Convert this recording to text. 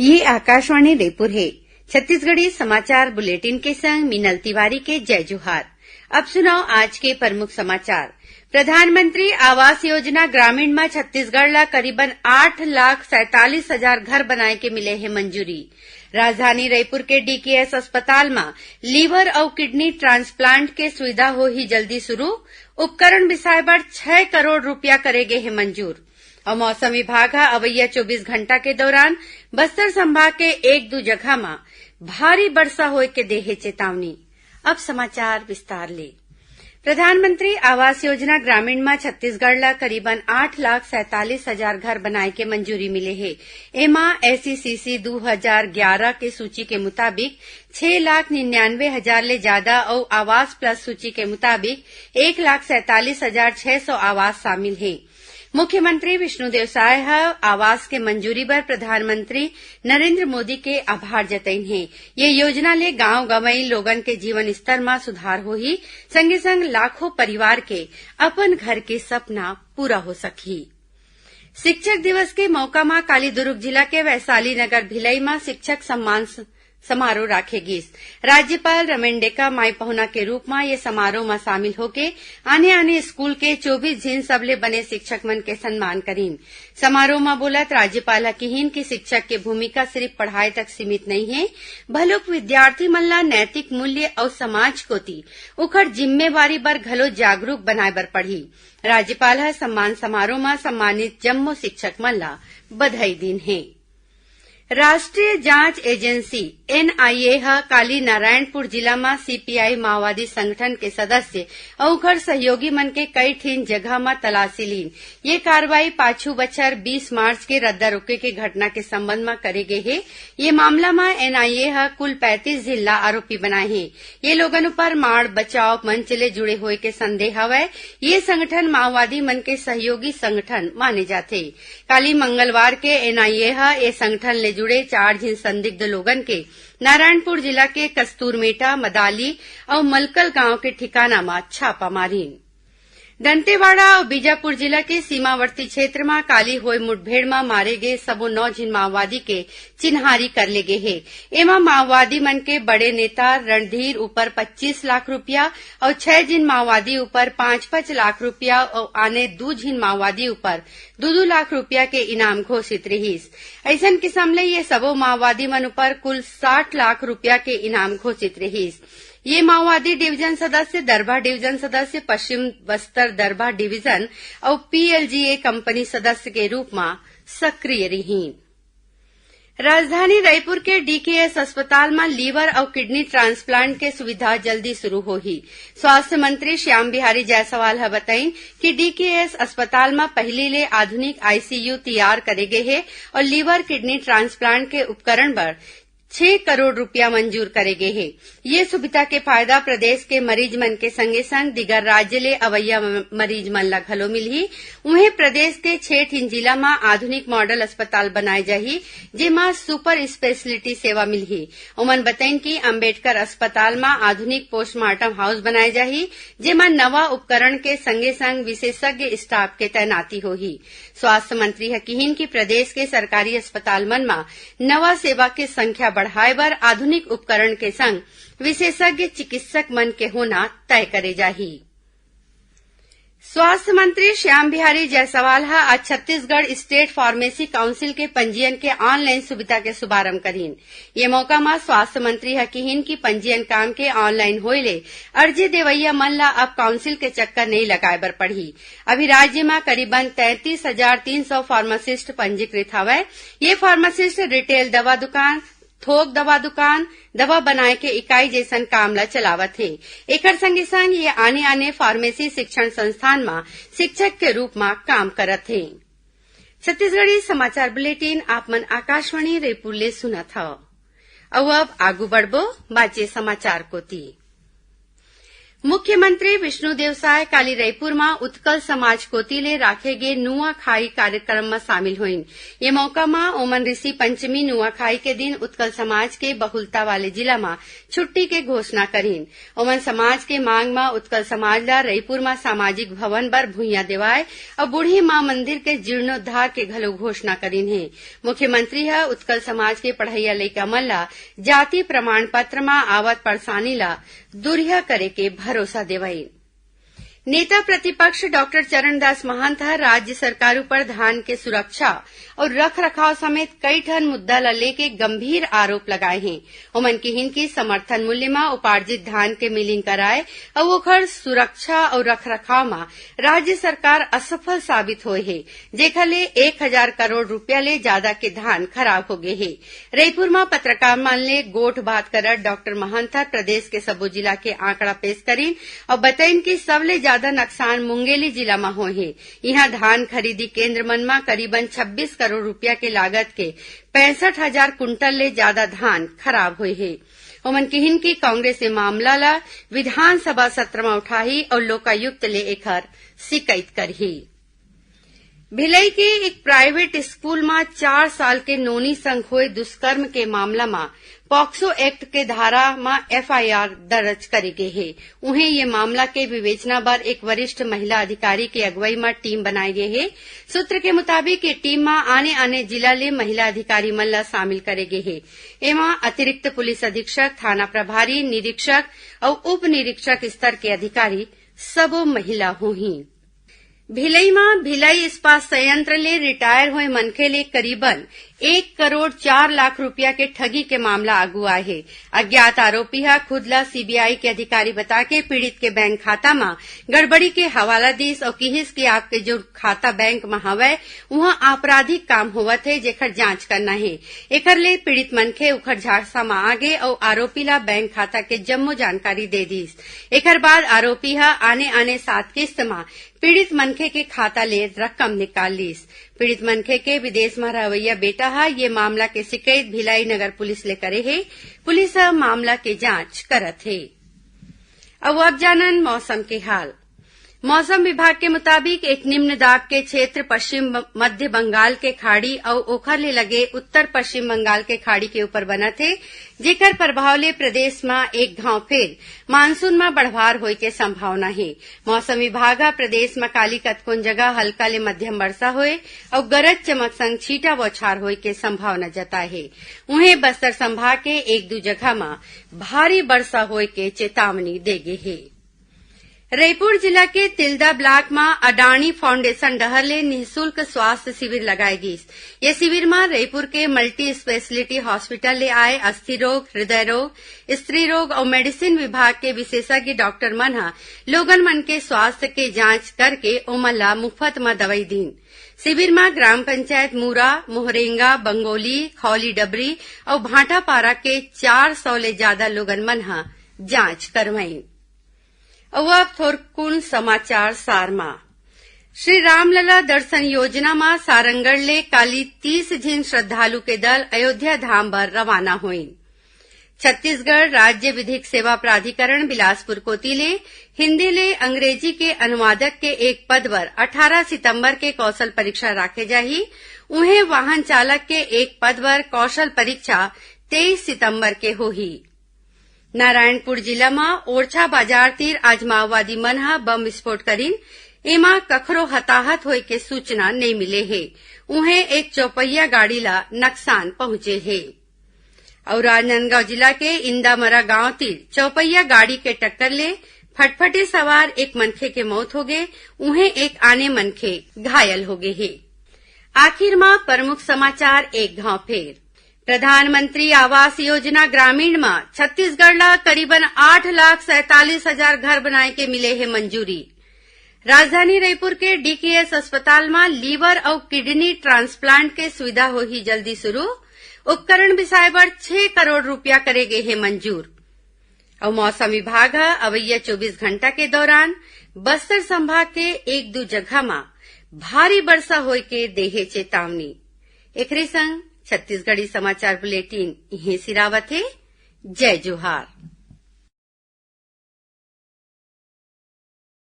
ये आकाशवाणी रायपुर है। छत्तीसगढ़ी समाचार बुलेटिन के संग मीनल तिवारी के जय जोहार। अब सुनाओ आज के प्रमुख समाचार। प्रधानमंत्री आवास योजना ग्रामीण में छत्तीसगढ़ ला करीबन 8,47,000 घर बनाए के मिले है मंजूरी। राजधानी रायपुर के डीकेएस अस्पताल में लीवर और किडनी ट्रांसप्लांट के सुविधा हो ही जल्दी शुरू। उपकरण बिसाए बर 6 करोड़ रुपया करेगे है मंजूर। और मौसम विभाग हा अवैया 24 घंटा के दौरान बस्तर संभाग के 1-2 जगह में भारी वर्षा होए के दे है चेतावनी। अब समाचार विस्तार ले। प्रधानमंत्री आवास योजना ग्रामीण में छत्तीसगढ़ ला करीबन 8,47,000 घर बनाए के मंजूरी मिले है। एमा एसईसीसी 2011 के सूची के मुताबिक 6,99,000 ले ज्यादा और आवास प्लस सूची के मुताबिक 1,47,600 आवास शामिल है। मुख्यमंत्री विष्णुदेव साय आवास के मंजूरी पर प्रधानमंत्री नरेंद्र मोदी के आभार जतईन है। ये योजना ले गांव गंवई लोगन के जीवन स्तर में सुधार होही, संगे संग लाखों परिवार के अपन घर के सपना पूरा हो सकही। शिक्षक दिवस के मौका में कालीदुर्ग जिला के वैशाली नगर भिलई में शिक्षक सम्मान समारोह राखेगी। राज्यपाल रमेन डेका माई पहुना के रूप में ये समारोह में शामिल होके आने स्कूल के 24 झीन सबले बने शिक्षक मन के सम्मान करीन। समारोह में बोलत राज्यपाल कहीन की शिक्षक के भूमिका सिर्फ पढ़ाई तक सीमित नहीं है, भलुक विद्यार्थी मन ला नैतिक मूल्य और समाज कोती उखड़ जिम्मेवारी बर घलो जागरूक बनाए बर पढ़ी। राज्यपाल सम्मान समारोह में सम्मानित जम्मो शिक्षक मन ला बधाई दिन है। राष्ट्रीय जांच एजेंसी एनआईए काली नारायणपुर जिला में सीपीआई माओवादी संगठन के सदस्य और उखड़ सहयोगी मन के कई ठीन जगह में तलाशी लीन। ये कार्रवाई पाछू बछर 20 मार्च के रद्दा रोके के घटना के संबंध में करे गए है। ये मामला में एनआईए कुल 35 जिला आरोपी बनाए हैं। ये लोगन ऊपर माड़ बचाव मंच ले जुड़े हुए के संदेह हवय। ये संगठन माओवादी मन के सहयोगी संगठन माने जाते। काली मंगलवार के एनआईए ये संगठन ले जुड़े 4 झीन संदिग्ध लोगन के नारायणपुर जिला के कस्तूरमेटा, मदाली और मलकल गांव के ठिकाना में छापा मारी। दंतेवाड़ा और बीजापुर जिला के सीमावर्ती क्षेत्र में काली होए मुठभेड़ में मारे गए सबो 9 झीन माओवादी के चिन्हारी कर ले गए है। एमा माओवादी मन के बड़े नेता रणधीर ऊपर 25 लाख रुपया और 6 झीन माओवादी ऊपर 5-5 लाख रुपया और आने 2 झीन माओवादी ऊपर 2-2 लाख रुपया के इनाम घोषित रहीस। ऐसन किस्म ले ये सबो माओवादी मन ऊपर कुल 60 लाख रुपया के इनाम घोषित रहीस। ये माओवादी डिवीजन सदस्य, दरभा डिवीजन सदस्य, पश्चिम बस्तर दरभा डिवीजन और पीएलजीए कंपनी सदस्य के रूप में सक्रिय रही। राजधानी रायपुर के डीकेएस अस्पताल में लीवर और किडनी ट्रांसप्लांट के सुविधा जल्दी शुरू होगी। स्वास्थ्य मंत्री श्याम बिहारी जायसवाल बताईं कि डीकेएस अस्पताल में पहले ले आधुनिक आईसीयू तैयार करे गए है और लीवर किडनी ट्रांसप्लांट के उपकरण पर 6 करोड़ रुपया मंजूर करे गए है। ये सुविधा के फायदा प्रदेश के मरीज मन के संगे संग दिगर राज्य ले अवैया मरीज मन ला घलो मिलही। उन्हें प्रदेश के 6 ठीन जिला में आधुनिक मॉडल अस्पताल बनाए जाही, जेमा सुपर स्पेशलिटी सेवा मिलही। उमन बताइन कि अम्बेडकर अस्पताल में आधुनिक पोस्टमार्टम हाउस बनाए जाही, जेमा नवा उपकरण के संगे संग विशेषज्ञ स्टाफ के तैनाती होही। स्वास्थ्य मंत्री कहीन की प्रदेश के सरकारी अस्पताल मन में नवा सेवा के संख्या बढ़ाए बर आधुनिक उपकरण के संग विशेषज्ञ चिकित्सक मन के होना तय करे जाही। स्वास्थ्य मंत्री श्याम बिहारी जायसवाल आज छत्तीसगढ़ स्टेट फार्मेसी काउंसिल के पंजीयन के ऑनलाइन सुविधा के शुभारंभ करीन। ये मौका में स्वास्थ्य मंत्री कहीन की पंजीयन काम के ऑनलाइन होइले अर्जी देवैया मन ला अब काउंसिल के चक्कर नहीं लगाए बर पड़ी। अभी राज्य में करीबन 33,300 फार्मासिस्ट पंजीकृत हवय। ये फार्मासिस्ट रिटेल दवा दुकान, थोक दवा दुकान, दवा बनाए के इकाई जैसन काम ला चलावत है। एकर संगे संग ये आने फार्मेसी शिक्षण संस्थान में शिक्षक के रूप में काम करत है। छत्तीसगढ़ी समाचार बुलेटिन आप मन आकाशवाणी रायपुर ले सुनत हव। अब आगू बढ़बो बाचे समाचार कोती। मुख्यमंत्री विष्णुदेव साय काली रायपुर में उत्कल समाज कोती ले राखे गे नुआखाई कार्यक्रम में शामिल हुईन। ये मौका में ओमन ऋषि पंचमी नुआखाई के दिन उत्कल समाज के बहुलता वाले जिला में छुट्टी के घोषणा करीन। ओमन समाज के मांग में उत्कल समाज ला रायपुर में सामाजिक भवन बर भुइयां देवाय और बूढ़ी मां मंदिर के जीर्णोद्धार के घलो घोषणा करीन है। मुख्यमंत्री ह उत्कल समाज के पढ़इया लइका मन ला जाति प्रमाण पत्र में आवत परेशानी ला दुरिहा करे के भरोसा देवाई। नेता प्रतिपक्ष डॉक्टर चरणदास महंत राज्य सरकार पर धान के सुरक्षा और रख रखाव समेत कई ठन मुद्दा ला लेके गंभीर आरोप लगाए हैं। ओमन की हिंद समर्थन मूल्य में उपार्जित धान के मिलिंग कराए और ओखर सुरक्षा और रख रखाव में राज्य सरकार असफल साबित हुए है, जेखर ले 1000 करोड़ रुपया ले ज्यादा के धान खराब हो गए है। रायपुर में पत्रकार मन ले गोठ बात कर डॉक्टर महंत प्रदेश के सबो जिला के आंकड़ा पेश करीन और बताइन कि सबले ज्यादा नुकसान मुंगेली जिला में हुए है। यहाँ धान खरीदी केंद्र मन में करीबन 26 करोड़ रुपया के लागत के 65,000 कुंटल ले ज्यादा धान खराब हुए है। ओमन किहिन की कांग्रेस ए मामला ला विधानसभा सत्र में उठाही और लोकायुक्त ले एकर शिकायत करही। भिलाई के एक प्राइवेट स्कूल में 4 साल के नोनी संग हुए दुष्कर्म के मामला में पॉक्सो एक्ट के धारा में एफआईआर दर्ज करे गए है। उन्हें ये मामला के विवेचना पर एक वरिष्ठ महिला अधिकारी के अगुवाई में टीम बनाई गई है। सूत्र के मुताबिक ये टीम में आने आने जिला ले महिला अधिकारी मन ला शामिल करे गए है। एमा अतिरिक्त पुलिस अधीक्षक, थाना प्रभारी, निरीक्षक और उप निरीक्षक स्तर के अधिकारी सबो महिला होही। भिलाई में भिलाई इस्पात संयंत्र ले रिटायर हुए मनखे ले करीबन 1 करोड़ 4 लाख रुपया के ठगी के मामला आगू आए है। अज्ञात आरोपी है खुदला सीबीआई के अधिकारी बता के पीड़ित के बैंक खाता में गड़बड़ी के हवाला दीस और किहिस की आपके जो खाता बैंक में हवय वहां आपराधिक काम होवत है, जेकर जांच करना है। एकर ले पीड़ित मनखे उखड़ झाड़सा में आगे और आरोपी ला बैंक खाता के जम्मो जानकारी दे दीस। एकर बाद आरोपी है आने आने 7 किस्त में पीड़ित मनखे के खाता ले रकम निकाल लीस। पीड़ित मनखे के विदेश में रवैया बेटा है। ये मामला के शिकायत भिलाई नगर पुलिस ले करे है। पुलिस मामला के जांच करत है। अब जानन मौसम के हाल। मौसम विभाग के मुताबिक एक निम्न दाब के क्षेत्र पश्चिम मध्य बंगाल के खाड़ी और ओखर ले लगे उत्तर पश्चिम बंगाल के खाड़ी के ऊपर बनत है, जेकर प्रभाव ले प्रदेश में एक घाव फिर मानसून में बढ़वार होय के संभावना है। मौसम विभाग प्रदेश में काली कतकोन जगह हल्का ले मध्यम वर्षा होए और गरज चमक संग छींटा बौछार होय के संभावना जताए है। उन्हें बस्तर संभाग के 1-2 जगह में भारी वर्षा होय के चेतावनी दे गे है। रायपुर जिला के तिल्दा ब्लॉक में अडानी फाउंडेशन डहर ले निःशुल्क स्वास्थ्य शिविर लगाए गईस। ये शिविर में रायपुर के मल्टी स्पेशलिटी हॉस्पिटल ले आए अस्थि रोग, हृदय रोग, स्त्री रोग और मेडिसिन विभाग के विशेषज्ञ डॉक्टर मन लोगन मन के स्वास्थ्य के जांच करके ओमन ला मुफ्त में दवाई दीन। शिविर में ग्राम पंचायत मूरा, मोहरेंगा, बंगोली, खौली डबरी और भाटापारा के 400 ले ज्यादा लोगन मन जांच करवाई। अब थोरकुन समाचार सारमा। श्री रामलला दर्शन योजना में सारंगढ़ ले काली 30 झिन श्रद्धालु के दल अयोध्या धाम बर रवाना हुई। छत्तीसगढ़ राज्य विधिक सेवा प्राधिकरण बिलासपुर कोती ले हिंदी ले अंग्रेजी के अनुवादक के एक पद पर 18 सितंबर के कौशल परीक्षा राखे जाही। उन्हें वाहन चालक के एक पद पर कौशल परीक्षा 23 सितंबर के होही। नारायणपुर जिला में ओरछा बाजार तीर आज माओवादी मन बम विस्फोट करीन। एमा कखरो हताहत होय के सूचना नहीं मिले है। उन्हें एक चौपहिया गाड़ी ला नुकसान पहुंचे है। और राजनांदगांव जिला के इंदामरा गांव तीर चौपहिया गाड़ी के टक्कर ले फटफटे सवार एक मनखे के मौत हो गए। उन्हें एक आने मनखे घायल हो गए है। आखिर में प्रमुख समाचार एक घाव फिर। प्रधानमंत्री आवास योजना ग्रामीण में छत्तीसगढ़ ला करीबन 8,47,000 घर बनाए के मिले है मंजूरी। राजधानी रायपुर के डीकेएस अस्पताल में लीवर और किडनी ट्रांसप्लांट के सुविधा होही जल्दी शुरू। उपकरण बिसाए बर 6 करोड़ रुपया करे गए है मंजूर। और मौसम विभाग अवैया 24 घंटा के दौरान बस्तर संभाग के 1-2 जगह में भारी वर्षा होय के देहे चेतावनी। एकरे संग छत्तीसगढ़ी समाचार बुलेटिन इहे सिरावत है। जय जोहार।